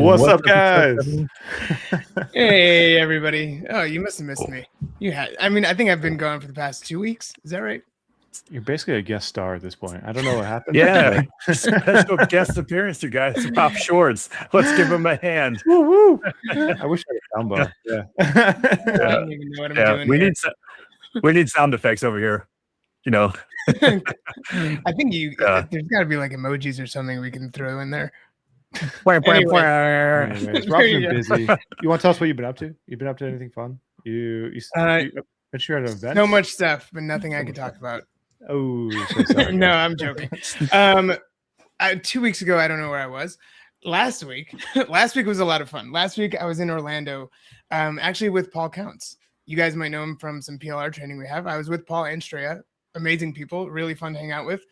What's up, guys? Hey, everybody. Oh, you must have missed me. You had. I mean, I think I've been gone for the past 2 weeks. Is that right? You're basically a guest star at this point. I don't know what happened. Yeah, special guest appearance, you guys. Pop Shorts. Let's give him a hand. Woo woo! I wish I had a soundbar. Yeah. I don't even know what I'm doing. We need sound effects over here. You know. I think there's got to be like emojis or something we can throw in there. Anyways, Rob's been busy. You want to tell us what you've been up to? You've been up to anything fun? You at an event? So much stuff, but nothing I can talk about. Oh, so sorry. No, I'm joking. 2 weeks ago, I don't know where I was. Last week was a lot of fun. Last week I was in Orlando, actually with Paul Counts. You guys might know him from some PLR training we have. I was with Paul and Straya, amazing people, really fun to hang out with.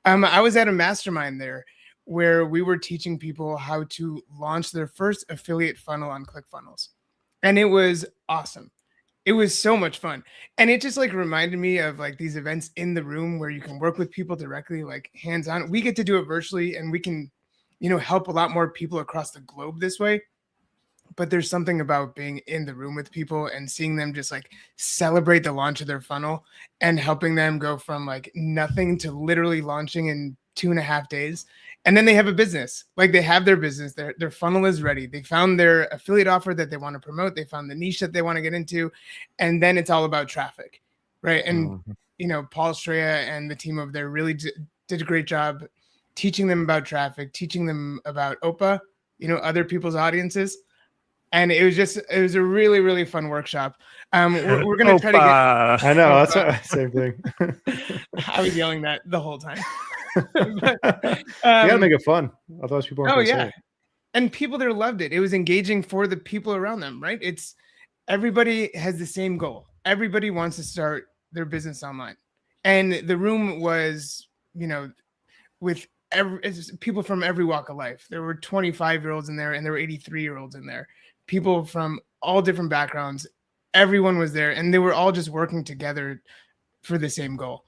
I was at a mastermind there where we were teaching people how to launch their first affiliate funnel on ClickFunnels. And it was awesome. It was so much fun. And it just like reminded me of like these events in the room where you can work with people directly, like hands-on. We get to do it virtually and we can, help a lot more people across the globe this way. But there's something about being in the room with people and seeing them just like celebrate the launch of their funnel and helping them go from like nothing to literally launching in 2.5 days. And then they have a business, like they have their business, their funnel is ready. They found their affiliate offer that they want to promote. They found the niche that they want to get into. And then it's all about traffic, right? And, Paul Straya and the team over there really did a great job teaching them about traffic, teaching them about OPA, other people's audiences. And it was a really, really fun workshop. We're going to try to get... I know, that's the same thing. I was yelling that the whole time. But, you gotta make it fun. Otherwise, people aren't say it. And people there loved it. It was engaging for the people around them, right? Everybody has the same goal. Everybody wants to start their business online. And the room was, with people from every walk of life. There were 25-year-olds in there and there were 83-year-olds in there. People from all different backgrounds. Everyone was there and they were all just working together for the same goal.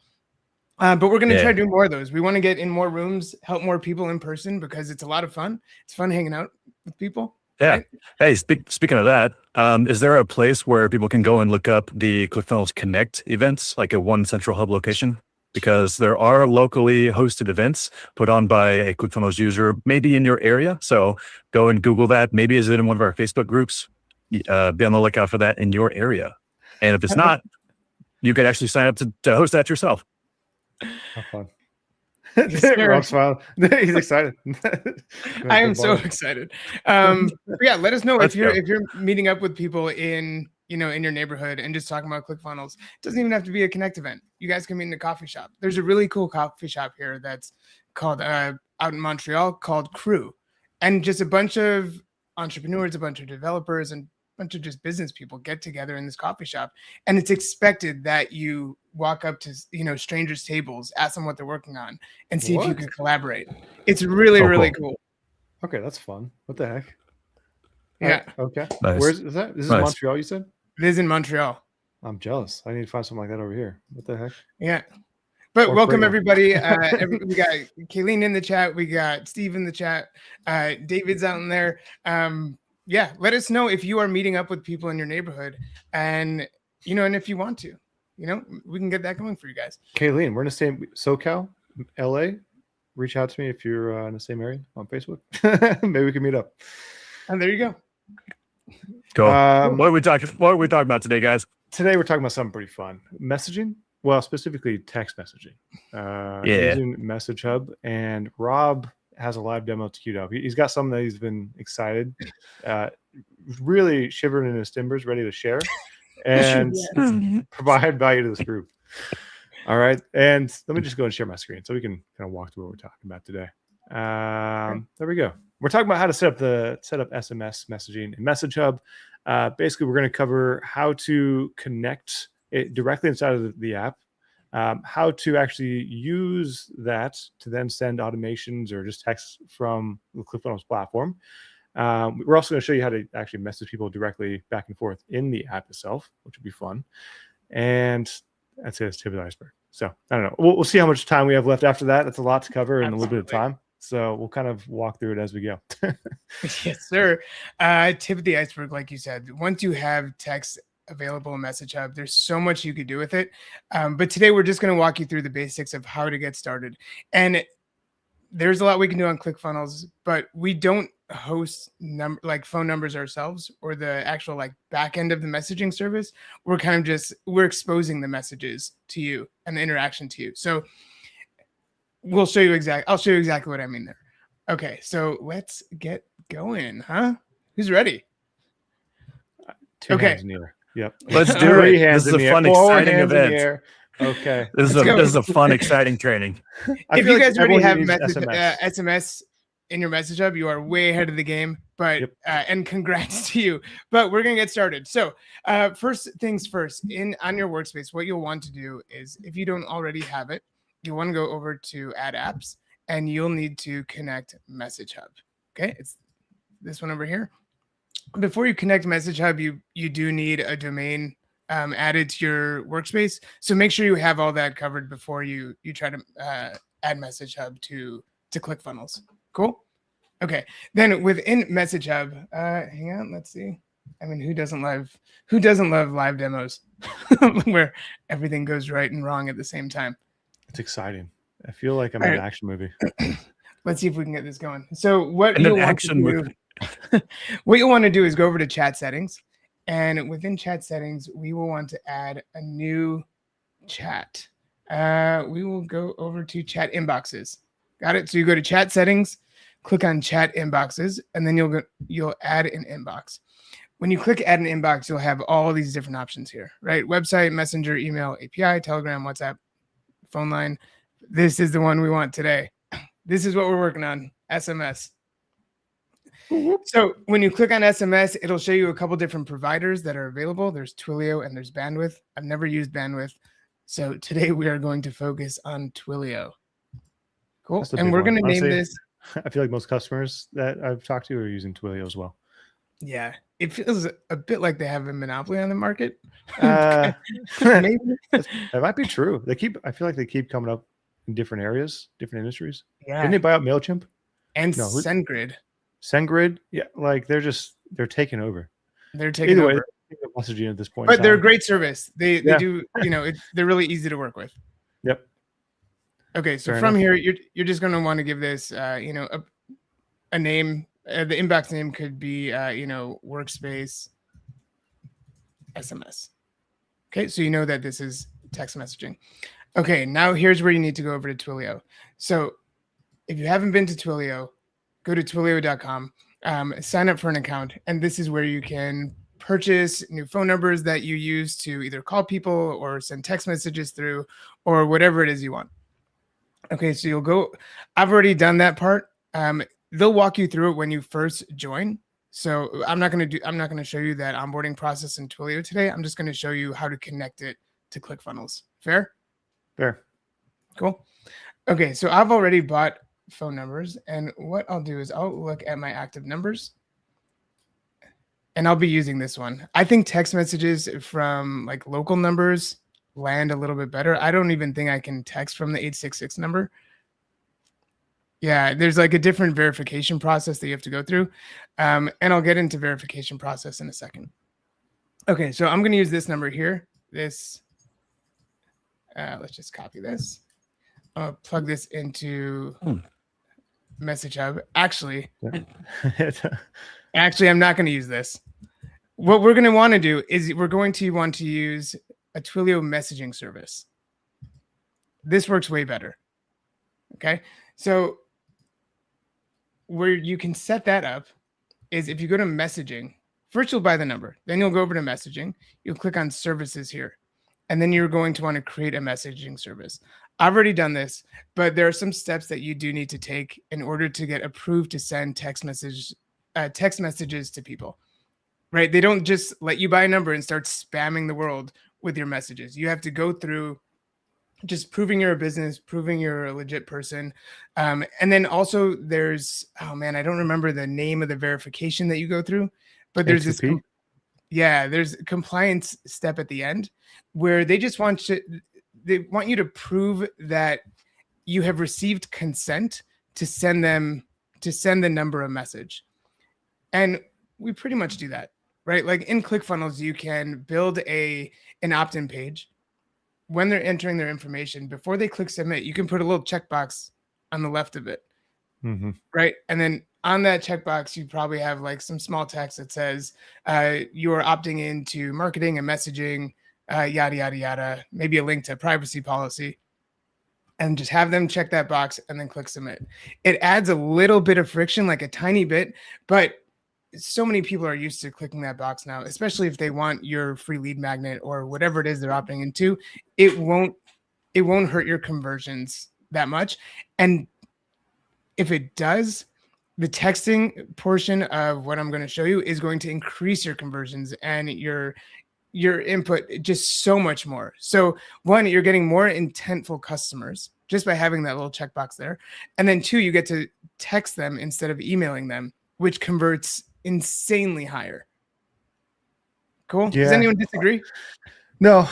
But we're going to try to do more of those. We want to get in more rooms, help more people in person because it's a lot of fun. It's fun hanging out with people. Yeah. Right? Hey, speaking of that, is there a place where people can go and look up the ClickFunnels Connect events, like at one central hub location? Because there are locally hosted events put on by a ClickFunnels user, maybe in your area. So go and Google that. Maybe is it in one of our Facebook groups? Be on the lookout for that in your area. And if it's not, you could actually sign up to host that yourself. Have fun. Rob's smiling. He's excited. I am so excited. Let us know if you're meeting up with people in your neighborhood and just talking about ClickFunnels. It doesn't even have to be a Connect event. You guys can meet in a coffee shop. There's a really cool coffee shop here that's called out in Montreal called Crew, and just a bunch of entrepreneurs, a bunch of developers, and bunch of just business people get together in this coffee shop, and it's expected that you walk up to strangers' tables, ask them what they're working on, and see if you can collaborate. It's really really cool. Okay, that's fun. What the heck? Yeah. Okay. Nice. Where is that? This is Montreal, you said? It is in Montreal. I'm jealous. I need to find something like that over here. What the heck? Yeah. But welcome everybody. We got Kayleen in the chat. We got Steve in the chat. David's out in there. Let us know if you are meeting up with people in your neighborhood, and and if you want to, we can get that going for you guys. Kayleen, we're in the same SoCal, LA. Reach out to me if you're in the same area on Facebook. Maybe we can meet up. And there you go. Cool. What are we talking about today, guys? Today we're talking about something pretty fun. Messaging. Well, specifically text messaging. Using MessageHub, and Rob has a live demo queued up. He's got something that he's been excited, really shivering in his timbers, ready to share and provide value to this group. All right. And let me just go and share my screen so we can kind of walk through what we're talking about today. There we go. We're talking about how to set up SMS messaging in MessageHub. Basically, we're going to cover how to connect it directly inside of the app, how to actually use that to then send automations or just text from the ClickFunnels platform. We're also going to show you how to actually message people directly back and forth in the app itself, which would be fun. And I'd say it's tip of the iceberg. So I don't know. We'll see how much time we have left after that. That's a lot to cover in a little bit of time. So we'll kind of walk through it as we go. Yes, sir. Tip of the iceberg, like you said, once you have text available in MessageHub, there's so much you could do with it. But today we're just going to walk you through the basics of how to get started. And there's a lot we can do on ClickFunnels, but we don't host phone numbers ourselves or the actual like back end of the messaging service. We're kind of just, we're exposing the messages to you and the interaction to you. So I'll show you exactly what I mean there. Okay, so let's get going, huh? Who's ready? Two Okay. hands in the air. Yep. Let's do it. This is a fun, exciting event. Okay. This is a fun, exciting training. If you guys already have SMS in your MessageHub, you are way ahead of the game. But and congrats to you. But we're gonna get started. So first things first, on your workspace, what you'll want to do is, if you don't already have it, you want to go over to Add Apps, and you'll need to connect MessageHub. Okay, it's this one over here. Before you connect MessageHub, you do need a domain added to your workspace. So make sure you have all that covered before you try to add MessageHub to ClickFunnels. Cool. Okay. Then within MessageHub, hang on, let's see. I mean, who doesn't love live demos where everything goes right and wrong at the same time? It's exciting. I feel like I'm in an action movie. Let's see if we can get this going. So what you'll want to do is go over to chat settings, and within chat settings, we will want to add a new chat. We will go over to chat inboxes. Got it? So you go to chat settings, click on chat inboxes, and then you'll add an inbox. When you click add an inbox, you'll have all these different options here, right? Website, Messenger, email, API, Telegram, WhatsApp, phone line. This is the one we want today. This is what we're working on, SMS. So when you click on SMS, it'll show you a couple different providers that are available. There's Twilio and there's Bandwidth. I've never used Bandwidth. So today we are going to focus on Twilio. Cool. And we're going to name this. I feel like most customers that I've talked to are using Twilio as well. Yeah. It feels a bit like they have a monopoly on the market. Maybe. That might be true. I feel like they keep coming up in different areas, different industries. Yeah. Didn't they buy out MailChimp? And SendGrid. SendGrid? Yeah, like they're taking over. They're taking over. Either way, messaging at this point. But they're a great service. They do, they're really easy to work with. Yep. Okay, so from here, you're just going to want to give this, a name. The inbox name could be, workspace SMS. Okay, so you know that this is text messaging. Okay, now here's where you need to go over to Twilio. So if you haven't been to Twilio, go to twilio.com, sign up for an account, and this is where you can purchase new phone numbers that you use to either call people or send text messages through, or whatever it is you want. Okay, so you'll go. I've already done that part. They'll walk you through it when you first join. So I'm not going to show you that onboarding process in Twilio today. I'm just going to show you how to connect it to ClickFunnels. Fair? Fair. Cool. Okay, so I've already bought phone numbers, and what I'll do is I'll look at my active numbers, and I'll be using this one. I think text messages from like local numbers land a little bit better. I don't even think I can text from the 866 number. Yeah, there's like a different verification process that you have to go through. And I'll get into verification process in a second. Okay, so I'm going to use this number here. Let's just copy this. I'll plug this into MessageHub. Actually, I'm not going to use this. What we're going to want to do is we're going to want to use a Twilio messaging service. This works way better. Okay, so where you can set that up is if you go to messaging, first you'll buy the number, then you'll go over to messaging, you'll click on services here, and then you're going to want to create a messaging service. I've already done this, but there are some steps that you do need to take in order to get approved to send text messages to people, right? They don't just let you buy a number and start spamming the world with your messages. You have to go through just proving you're a business, proving you're a legit person. And then also there's, I don't remember the name of the verification that you go through, but there's there's a compliance step at the end where they just want you to prove that you have received consent to send the number of message. And we pretty much do that, right? Like in ClickFunnels, you can build an opt-in page. When they're entering their information, before they click submit, you can put a little checkbox on the left of it, right? And then on that checkbox, you probably have like some small text that says you are opting into marketing and messaging, yada, yada, yada, maybe a link to privacy policy, and just have them check that box and then click submit. It adds a little bit of friction, like a tiny bit, but so many people are used to clicking that box now, especially if they want your free lead magnet or whatever it is they're opting into. It won't hurt your conversions that much. And if it does, the texting portion of what I'm going to show you is going to increase your conversions and your input just so much more. So one, you're getting more intentful customers just by having that little checkbox there. And then two, you get to text them instead of emailing them, which converts insanely higher. Cool. Yeah. Does anyone disagree? No.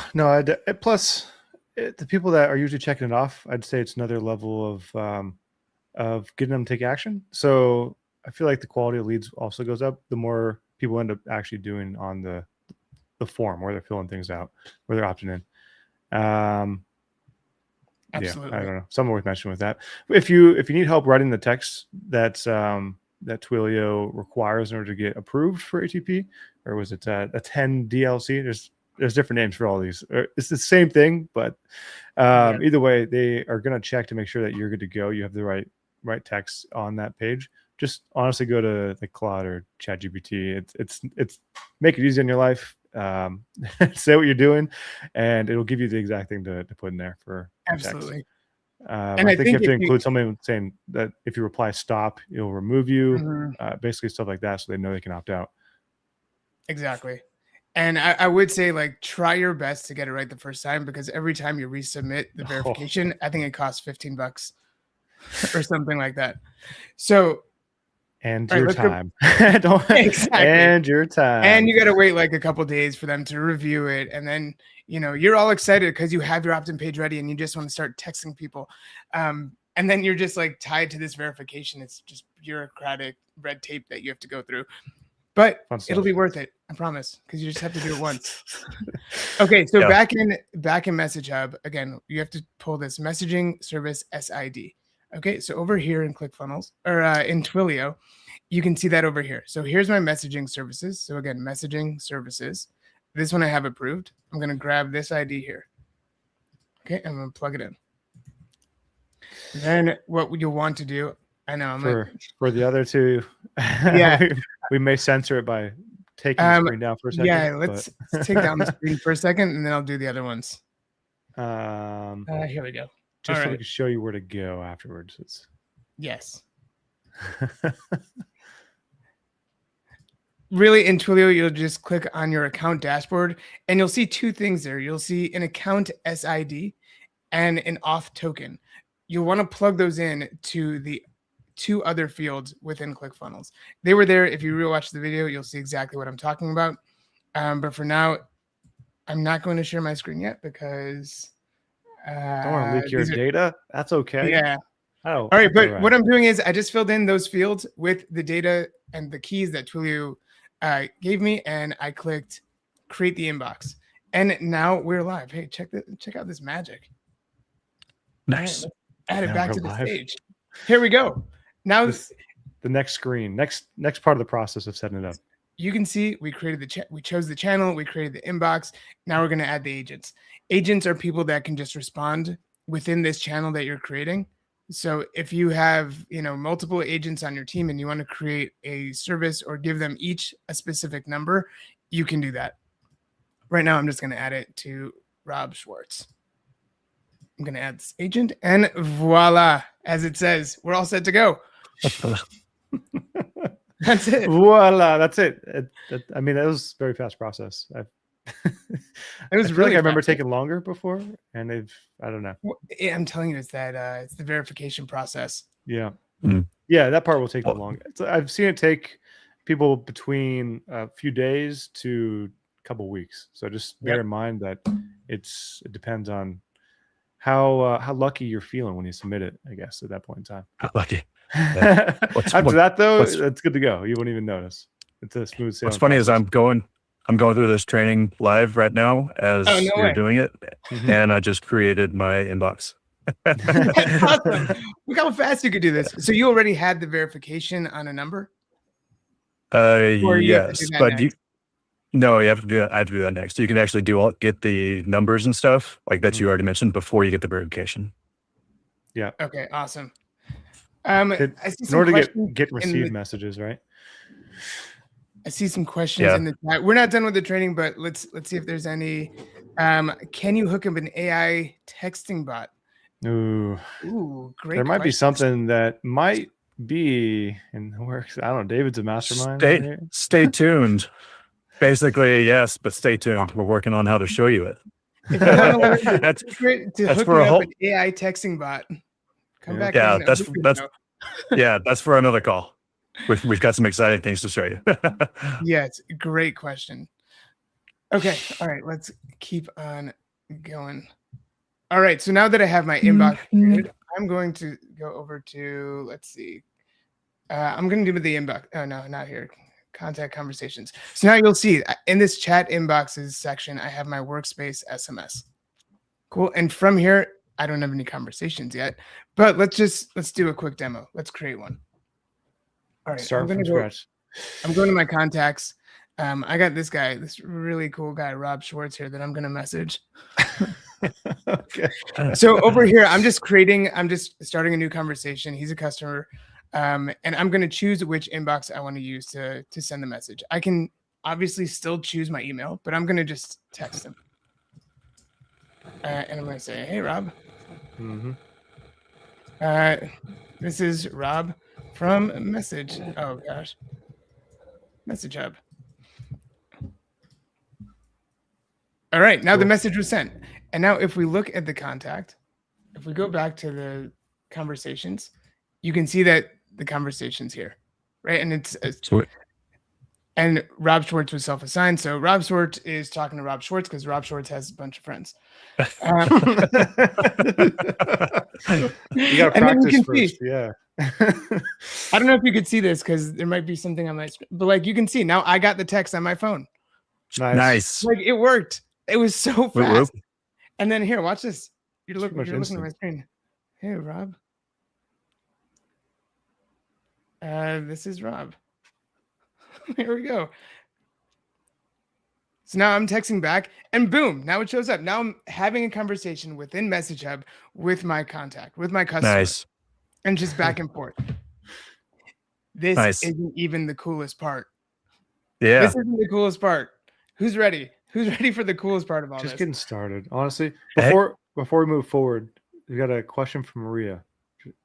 Plus, the people that are usually checking it off, I'd say it's another level of getting them to take action. So I feel like the quality of leads also goes up the more people end up actually doing on the form where they're filling things out, where they're opting in. Absolutely. Yeah, I don't know. Something worth mentioning with that. If you need help writing the text that Twilio requires in order to get approved for ATP, or was it a 10 DLC? There's different names for all these. It's the same thing, but either way, they are going to check to make sure that you're good to go. You have the right text on that page. Just honestly go to the Claude or ChatGPT. It's make it easy in your life. Say what you're doing, and it'll give you the exact thing to put in there for absolutely. Text. And I think you have to include something saying that if you reply stop, it'll remove you, basically stuff like that, so they know they can opt out. Exactly. And I would say, like, try your best to get it right the first time, because every time you resubmit the verification, I think it costs $15 or something like that. So and your time. Exactly. And your time. And you got to wait like a couple days for them to review it. And then, you're all excited because you have your opt-in page ready and you just want to start texting people. And then you're just like tied to this verification. It's just bureaucratic red tape that you have to go through. But it'll be worth it, I promise, because you just have to do it once. Okay, so back in MessageHub, again, you have to pull this messaging service SID. Okay, so over here in ClickFunnels, or in Twilio, you can see that over here. So here's my messaging services. So again, messaging services. This one I have approved. I'm going to grab this ID here. Okay, I'm going to plug it in. Then what you'll want to do, I know for the other two, yeah, we may censor it by taking the screen down for a second. Yeah, let's take down the screen for a second, and then I'll do the other ones. Here we go. Just so we can show you where to go afterwards. Yes. Really, in Twilio, you'll just click on your account dashboard, and you'll see two things there. You'll see an account SID and an auth token. You'll want to plug those in to the two other fields within ClickFunnels. They were there. If you rewatch the video, you'll see exactly what I'm talking about. But for now, I'm not going to share my screen yet because don't want to leak your data. That's okay. Yeah. Oh, all right. But what I'm doing is I just filled in those fields with the data and the keys that Twilio gave me, and I clicked create the inbox. And now we're live. Hey, check out this magic. Nice. Right, add it back to the stage. Here we go. Now the next screen, next part of the process of setting it up. You can see we created we chose the channel, we created the inbox. Now we're going to add the agents. Agents are people that can just respond within this channel that you're creating. So if you have, multiple agents on your team and you want to create a service or give them each a specific number, you can do that. Right now, I'm just going to add it to Rob Schwartz. I'm going to add this agent, and voila, as it says, we're all set to go. That's it. Voila, that's it. I mean, that was a very fast process. It was really. I remember taking longer before, and I don't know. I'm telling you, it's it's the verification process. Yeah, yeah, that part will take the longest. I've seen it take people between a few days to a couple weeks. So just bear in mind that it depends on how lucky you're feeling when you submit it, I guess, at that point in time. Lucky. Yeah. After that, though, it's good to go. You won't even notice. It's a smooth sailing. What's funny is I'm going through this training live right now as you're doing it, and I just created my inbox. That's awesome. Look how fast you could do this. So you already had the verification on a number? Yes, but you have to do that. I have to do that next. So you can actually get the numbers and stuff like that you already mentioned before you get the verification. Yeah. Okay. Awesome. In order to get received messages, right? I see some questions in the chat. We're not done with the training, but let's see if there's any. Can you hook up an AI texting bot? Ooh, great. There might be something that might be in the works. I don't know. David's a mastermind. Stay tuned. Basically, yes, but stay tuned. We're working on how to show you it. That's great to hook up an AI texting bot. Come back. Yeah, that's for another call. We've got some exciting things to show you. Yes, great question. Okay, all right, let's keep on going. All right, so now that I have my inbox created, I'm going to go over to, let's see. I'm going to do the inbox. Oh, no, not here. Contact conversations. So now you'll see in this chat inboxes section, I have my workspace SMS. Cool. And from here, I don't have any conversations yet, but let's do a quick demo. Let's create one. All right. Start from scratch. I'm going to my contacts. I got this guy, this really cool guy, Rob Schwartz here that I'm going to message. Okay. So over here, I'm just starting a new conversation. He's a customer. And I'm going to choose which inbox I want to use to send the message. I can obviously still choose my email, but I'm going to just text him. And I'm going to say, hey, Rob. This is Rob from MessageHub. All right. Now the message was sent. And now if we look at the contact, if we go back to the conversations, you can see that the conversation's here, right? And it's and Rob Schwartz was self-assigned. So Rob Schwartz is talking to Rob Schwartz because Rob Schwartz has a bunch of friends. You got to practice first. Yeah. I don't know if you could see this because there might be something on my screen, but like you can see now I got the text on my phone. Nice. Like it worked. It was so fast. And then here, watch this. You're looking at my screen. Hey, Rob. This is Rob. Here we go. So now I'm texting back and boom, now it shows up. Now I'm having a conversation within MessageHub with my contact, with my customer. Nice. And just back and forth. This isn't even the coolest part. Yeah. This isn't the coolest part. Who's ready? Who's ready for the coolest part of all this? Just getting started. Honestly, before we move forward, we got a question from Maria.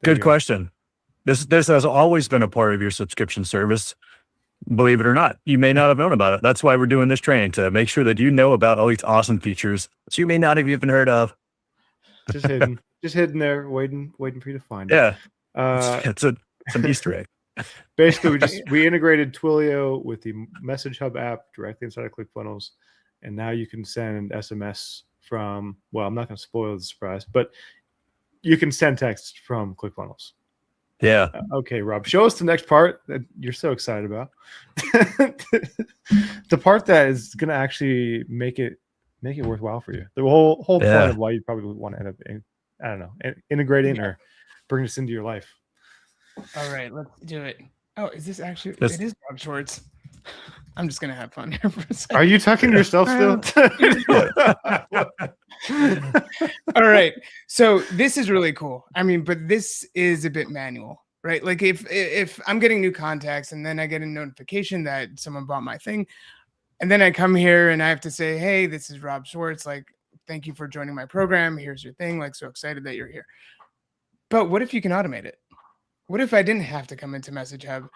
Good question. This has always been a part of your subscription service. Believe it or not, you may not have known about it. That's why we're doing this training, to make sure that you know about all these awesome features that you may not have even heard of. Just hidden there, waiting for you to find it. Yeah, it's an Easter egg. Basically, we integrated Twilio with the MessageHub app directly inside of ClickFunnels, and now you can send SMS from. Well, I'm not going to spoil the surprise, but you can send text from ClickFunnels. Yeah. Okay, Rob, show us the next part that you're so excited about. The part that is going to actually make it worthwhile for you. The whole point of why you probably would want to end up, I don't know, integrating or bringing this into your life. All right, let's do it. Oh, is this actually? It is Rob Schwartz. I'm just gonna have fun here for a second. Are you tucking yourself still? All right. So this is really cool. I mean, but this is a bit manual, right? Like if I'm getting new contacts and then I get a notification that someone bought my thing, and then I come here and I have to say, hey, this is Rob Schwartz. Like, thank you for joining my program. Here's your thing. Like, so excited that you're here. But what if you can automate it? What if I didn't have to come into MessageHub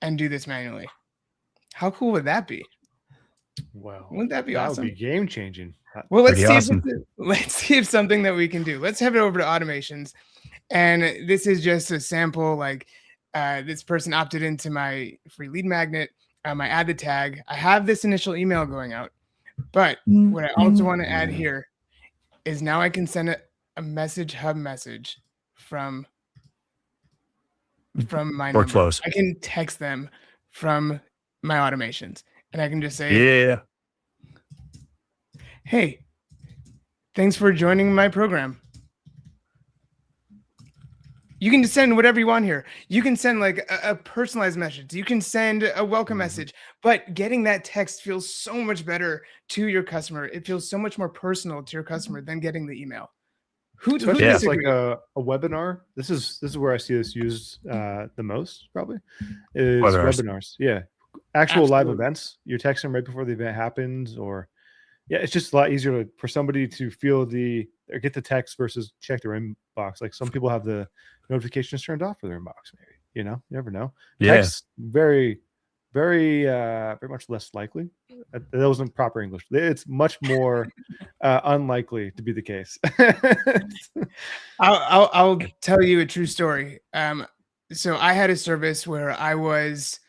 and do this manually? How cool would that be? Wow. Wouldn't that be awesome? That would be game changing. Well, let's see if something that we can do. Let's head over to automations. And this is just a sample, like this person opted into my free lead magnet. I add the tag. I have this initial email going out. But what I also want to add here is now I can send a MessageHub message from my Workflows. number. I can text them from my automations, and I can just say, Yeah. "Hey, thanks for joining my program." You can just send whatever you want here. You can send like a personalized message. You can send a welcome message, but getting that text feels so much better to your customer. It feels so much more personal to your customer than getting the email. Who Especially if it's like disagrees? a webinar. This is where I see this used the most, probably, is Webinars. webinars. Yeah. Actual live Absolutely. events. You're texting right before the event happens, or yeah, it's just a lot easier for somebody to feel or get the text versus check their inbox. Like some people have the notifications turned off for their inbox, maybe. You never know. Yeah. Text, very, very, very much less likely. That wasn't proper English. It's much more unlikely to be the case. I'll tell you a true story. So I had a service where I was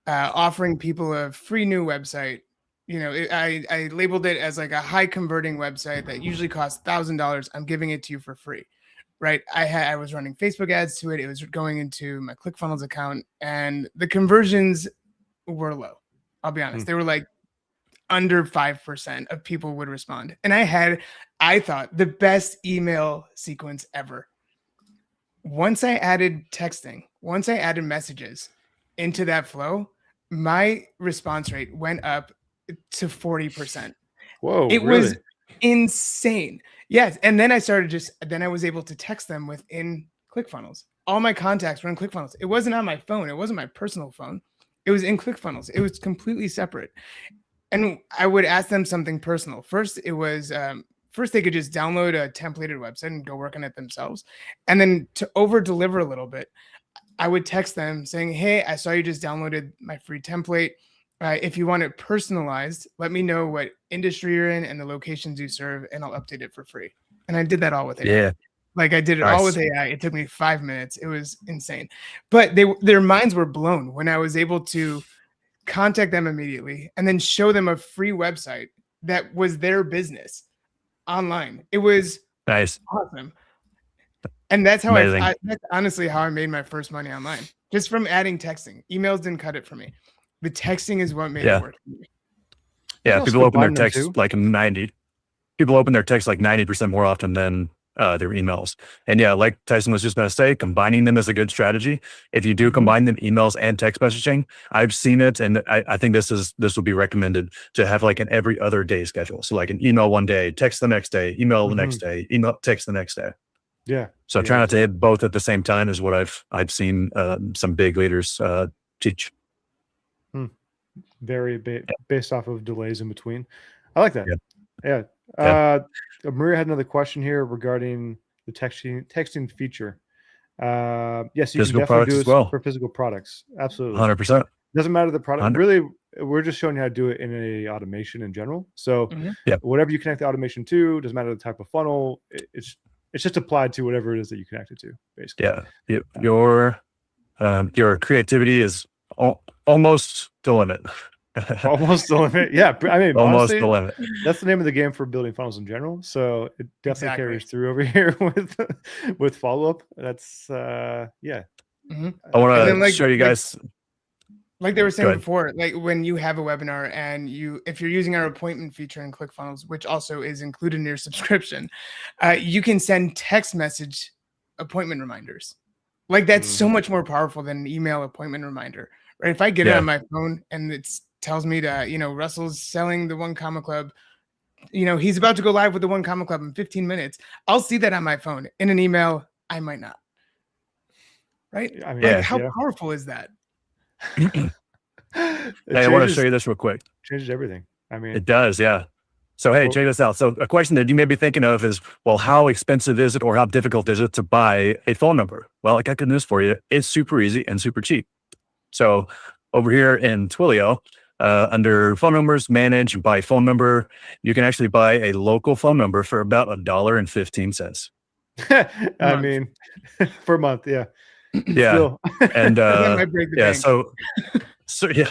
offering people a free new website. I labeled it as like a high converting website that usually costs $1,000. I'm giving it to you for free, right? I was running Facebook ads to it. It was going into my ClickFunnels account, and the conversions were low. I'll be honest. They were like under 5% of people would respond. And I thought the best email sequence ever. Once I added texting, once I added messages into that flow, my response rate went up to 40%. Whoa, it really? was insane. Yes. And then I was able to text them within ClickFunnels. All my contacts were in ClickFunnels. It wasn't on my phone. It wasn't my personal phone. It was in ClickFunnels. It was completely separate. And I would ask them something personal. First, it was first they could just download a templated website and go work on it themselves. And then to over deliver a little bit, I would text them saying, "Hey, I saw you just downloaded my free template. If you want it personalized, let me know what industry you're in and the locations you serve, and I'll update it for free." And I did that all with AI. Yeah. Like I did it all with AI. It took me 5 minutes. It was insane. But their minds were blown when I was able to contact them immediately and then show them a free website that was their business online. It was Nice. awesome. And that's how Amazing. that's honestly how I made my first money online, just from adding texting. Emails didn't cut it for me. The texting is what made it work for me. Yeah, people open their text like 90. People open their text like 90% more often than their emails. And yeah, like Tyson was just going to say, combining them is a good strategy. If you do combine them, emails and text messaging, I've seen it, and I think this will be recommended to have like an every other day schedule. So like an email one day, text the next day, email the next day, email, text the next day. Yeah. So try not to hit both at the same time is what I've seen some big leaders teach. Very based off of delays in between. I like that. Yeah. Maria had another question here regarding the texting feature. Yes, you physical can definitely do it as well. for physical products. Absolutely. 100%. Doesn't matter the product. 100. Really, we're just showing you how to do it in a automation in general. So whatever you connect the automation to, doesn't matter the type of funnel. It's just applied to whatever it is that you connect it to, basically. Yeah. Your creativity is almost the limit. Almost the limit. Yeah. I mean, almost honestly, the limit. That's the name of the game for building funnels in general. So it definitely carries through over here with follow-up. That's I want to show you guys. Like they were saying before, like when you have a webinar and if you're using our appointment feature in ClickFunnels, which also is included in your subscription, you can send text message appointment reminders. Like that's so much more powerful than an email appointment reminder, right? If I get it on my phone and it tells me to, Russell's selling the One Comma Club, he's about to go live with the One Comma Club in 15 minutes. I'll see that on my phone. In an email, I might not. Right? I mean, how powerful is that? I want to show you this real quick. Changes everything. I mean, it does. Yeah. So, hey, check this out. So a question that you may be thinking of is, well, how expensive is it or how difficult is it to buy a phone number? Well, I got good news for you. It's super easy and super cheap. So over here in Twilio, under phone numbers, manage, and buy phone number, you can actually buy a local phone number for about $1.15. I mean, for a month. Yeah. Yeah. Still. And so yeah.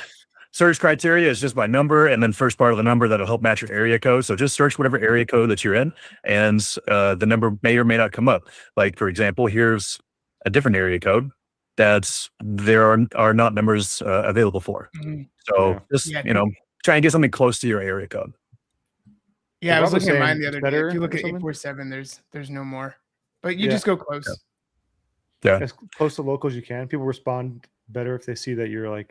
search criteria is just by number, and then first part of the number that'll help match your area code. So just search whatever area code that you're in, and the number may or may not come up. Like, for example, here's a different area code there are not numbers available for. So just try and get something close to your area code. Yeah, I was looking at mine the other day. If you look at 847, there's no more, but you just go close. Yeah, as close to local as you can. People respond better if they see that you're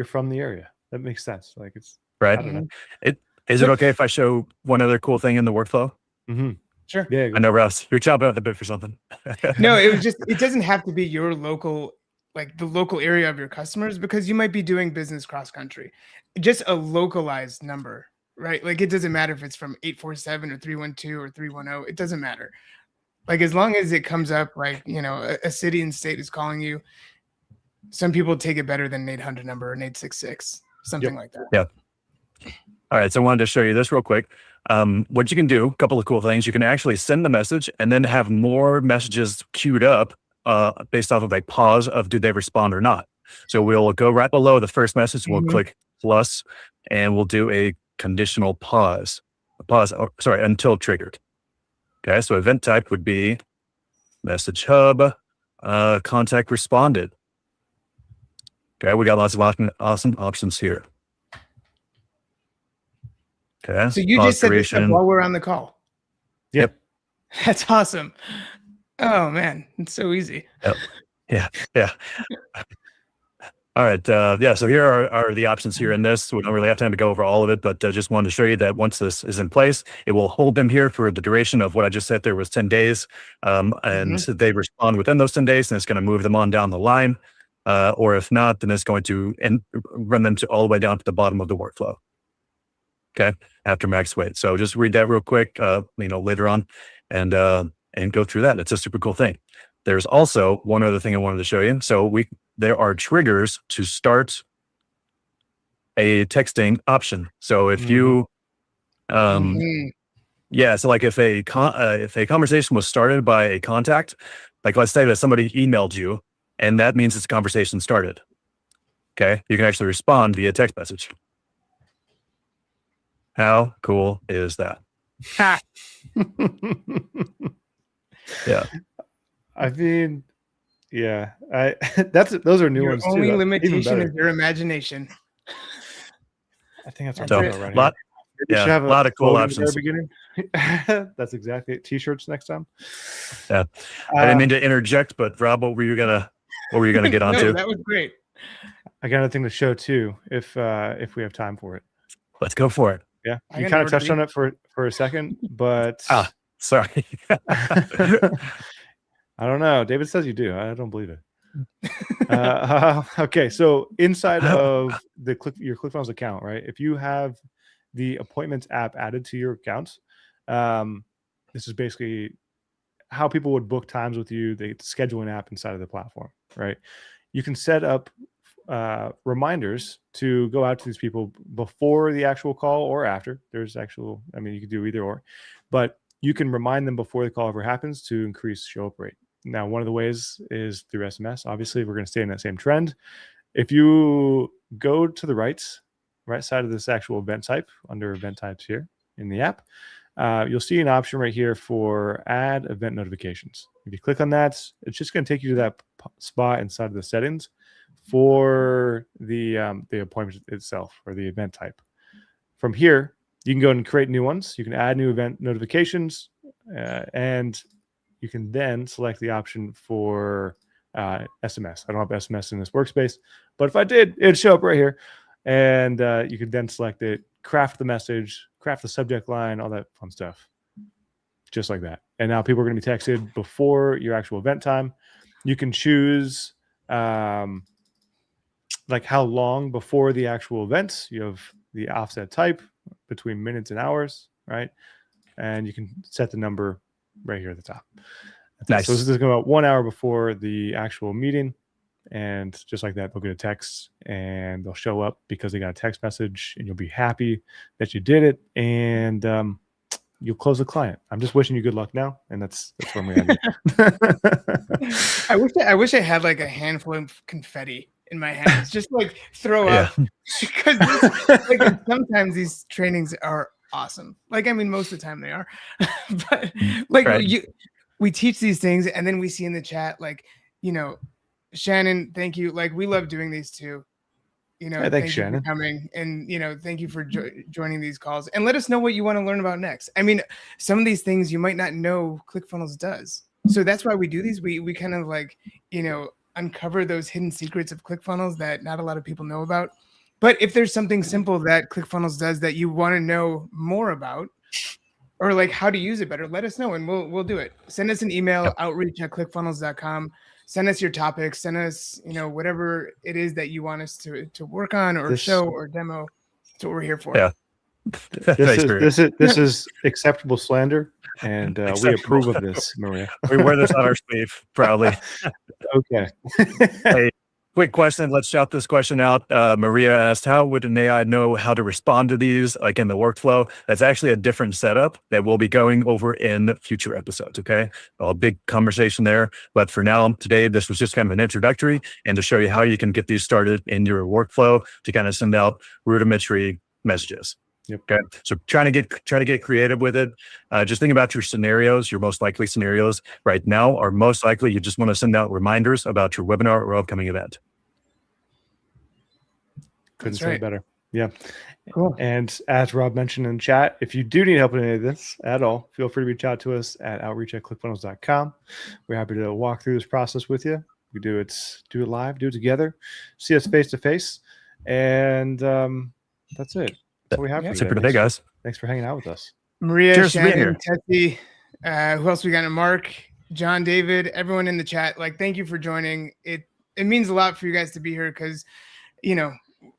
from the area. That makes sense. Like, it's right. I don't know. Is it okay if I show one other cool thing in the workflow? Sure. Yeah. I know, Russ, you're chopping at the bit for something. No, it doesn't have to be your local, like the local area of your customers, because you might be doing business cross country. Just a localized number, right? Like, it doesn't matter if it's from 847 or 312 or 310. It doesn't matter. Like, as long as it comes up, like, a city and state is calling you. Some people take it better than an 800 number or an 866, something like that. Yeah. All right. So I wanted to show you this real quick. What you can do, a couple of cool things. You can actually send the message and then have more messages queued up based off of a pause of do they respond or not. So we'll go right below the first message. We'll click plus, and we'll do a conditional pause. Until triggered. Okay. So event type would be MessageHub, contact responded. Okay. We got lots of awesome options here. Okay. So you just said this stuff while we're on the call. Yep. That's awesome. Oh man, it's so easy. Yep. Yeah. All right. So here are the options here in this. We don't really have time to go over all of it, but just wanted to show you that once this is in place, it will hold them here for the duration of what I just said there was 10 days. And they respond within those 10 days, and it's going to move them on down the line. Or if not, then it's going to run them all the way down to the bottom of the workflow. Okay, after max wait. So just read that real quick, later on, and go through that. It's a super cool thing. There's also one other thing I wanted to show you. So there are triggers to start a texting option. So if you, so like if a conversation was started by a contact, like let's say that somebody emailed you, and that means it's a conversation started. Okay, you can actually respond via text message. How cool is that? Yeah. I mean, yeah. Those are new ones too. Only limitation is your imagination. I think that's so, right lot, here. Yeah, a lot of cool options. Beginning. That's exactly it. T-shirts next time. Yeah. I didn't mean to interject, but Rob, what were you gonna get onto? No, that was great. I got another thing to show too, if we have time for it. Let's go for it. Yeah, you kind of touched on it for a second, but sorry. I don't know. David says you do. I don't believe it. Okay, so inside of your ClickFunnels account, right? If you have the appointments app added to your account, this is basically how people would book times with you. They schedule an app inside of the platform, right? You can set up reminders to go out to these people before the actual call or after. You can do either or, but you can remind them before the call ever happens to increase show up rate. Now, one of the ways is through SMS. Obviously, we're going to stay in that same trend. If you go to the right side of this actual event type, under event types here in the app, you'll see an option right here for add event notifications. If you click on that, it's just going to take you to that spot inside of the settings for the appointment itself or the event type. From here, you can go and create new ones. You can add new event notifications, and you can then select the option for SMS. I don't have SMS in this workspace, but if I did, it'd show up right here. And you can then select it, craft the message, craft the subject line, all that fun stuff, just like that. And now people are going to be texted before your actual event time. You can choose like how long before the actual event. You have the offset type between minutes and hours, right? And you can set the number right here at the top. Nice. So this is going about 1 hour before the actual meeting. And just like that, they'll get a text and they'll show up because they got a text message, and you'll be happy that you did it. And you'll close the client. I'm just wishing you good luck now. And that's when we have it. I wish I had like a handful of confetti in my hands, just like throw Yeah. up because like sometimes these trainings are awesome. Like, I mean, most of the time they are, but like Right. we teach these things and then we see in the chat, like, you know, Shannon, thank you. Like, we love doing these too. You know, Hey, thanks, thank you Shannon. for coming, and you know, thank you for joining these calls, and let us know what you want to learn about next. I mean, some of these things you might not know ClickFunnels does, so that's why we do these. We kind of like, you know, uncover those hidden secrets of ClickFunnels that not a lot of people know about. But if there's something simple that ClickFunnels does that you want to know more about, or like how to use it better, let us know and we'll do it. Send us an email, outreach@clickfunnels.com. Send us your topics, send us, you know, whatever it is that you want us to work on or show or demo. That's what we're here for. Yeah. This is acceptable slander, and we approve of this, Maria. We wear this on our sleeve proudly. Okay. Hey, quick question. Let's shout this question out. Maria asked, how would an AI know how to respond to these, like in the workflow? That's actually a different setup that we'll be going over in future episodes, okay? A big conversation there. But for now, today, this was just kind of an introductory and to show you how you can get these started in your workflow to kind of send out rudimentary messages. Yep. Okay. So try to get creative with it. Just think about your scenarios. Your most likely scenarios right now are most likely you just want to send out reminders about your webinar or upcoming event. Couldn't say it better. Yeah. Cool. And as Rob mentioned in chat, if you do need help in any of this at all, feel free to reach out to us at outreach@clickfunnels.com. We're happy to walk through this process with you. We do it live, do it together, see us face to face, and that's it. That's what we have That's it for today, guys. Thanks for hanging out with us. Maria, Cheers to being Shannon, Tessie, who else we got? Mark, John, David, everyone in the chat. Like, thank you for joining. It means a lot for you guys to be here because, you know,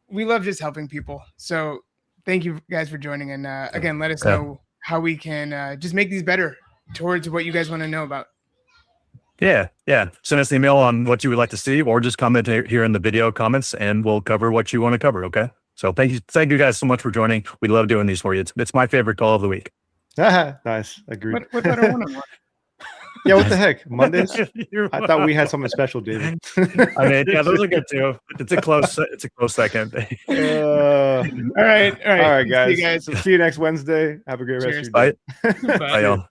we love just helping people. So thank you guys for joining. And again, let us know how we can just make these better towards what you guys want to know about. Yeah. Send us an email on what you would like to see, or just comment here in the video comments, and we'll cover what you want to cover. Okay. So thank you guys so much for joining. We love doing these for you. It's my favorite call of the week. Nice. Agreed. What better one-on-one? Yeah, what the heck? Mondays? I thought we had something special, David. I mean, yeah, those are good too. It's a close second. All right, guys. See you next Wednesday. Have a great rest of your day. Bye. Bye, y'all.